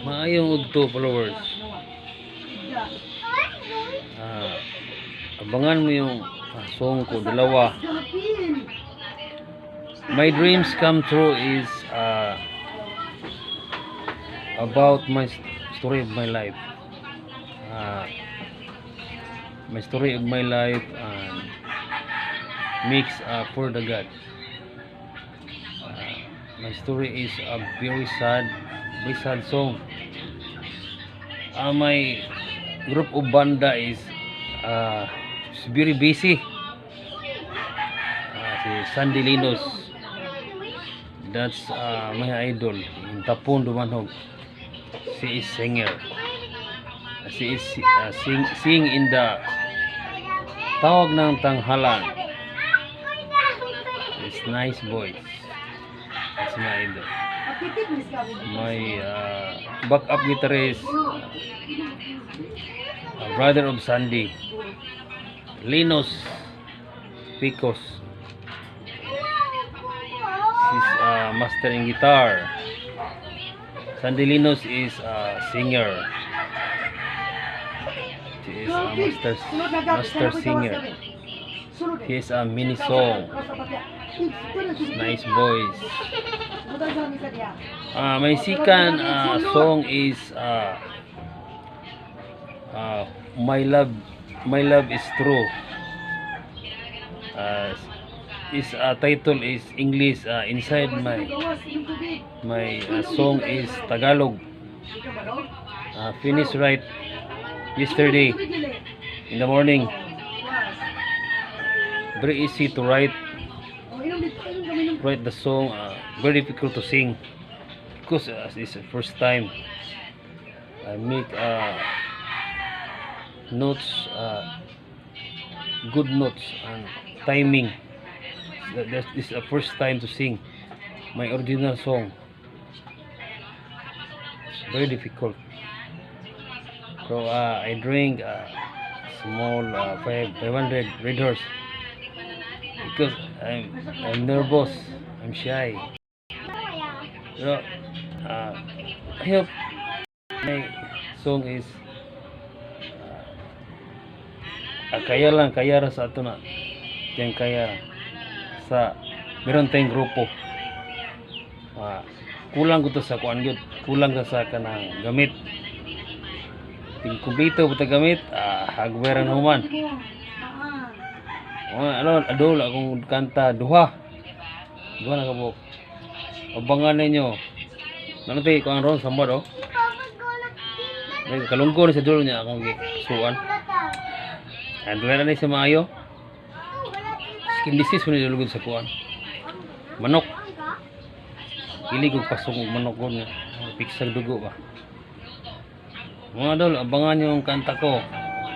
Maayong udto followers. Abangan mo yung song ko, dalawa. My dreams come true is about my story of my life. My story of my life and mix for the God. My story is a very sad song. My group of banda is very busy. Si Sandy Linos, that's my idol in Tapon Dumanhog. She is singer. She is sing in the Tawag ng Tanghalan. It's nice voice. That's my idol. My backup guitarist, brother of Sandy, Linos Picos. He's mastering guitar. Sandy Linos is a singer. He is a master singer. He is a mini song. Nice voice. My second song is My Love is True. Is title is English. Inside my song is Tagalog. Finished right yesterday in the morning. Very easy to write the song. Very difficult to sing because it's the first time I make notes, good notes and timing. This is the first time to sing my original song. It's very difficult. So I drink small 500 Red Horse because I'm nervous, I'm shy. So I hope my song is kaya ra sa ato na yang kaya sa meron tayong grupo. Kulang ko to sa kuan gyud, kulang sa kanang gamit. Ting kumpleto buta gamit, hardware na human. Adol akong kanta duha na kabuk. Abangan ninyo. Nanti ko ang ron sa mod kalungko ni sa dulo niya akong suan. Andala na sa maayo. Skin disease mo nilulugod sa kuan. Manok. Ilig og pasok og manok ko niya. Piksag dugo ba. Mga dol, abangan yung kanta ko.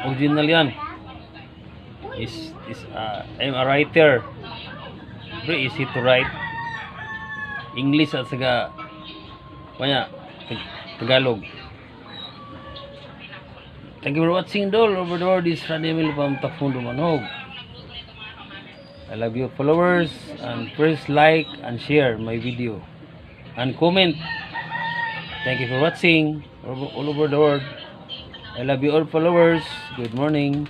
Original yan. I'm a writer. Very easy to write. English at saka Tagalog. Thank you for watching dol. Over the world is Rademil from Tapon Dumanhog. I love you followers, and please like and share my video and comment. Thank you for watching all over the world. I love you all followers. Good morning.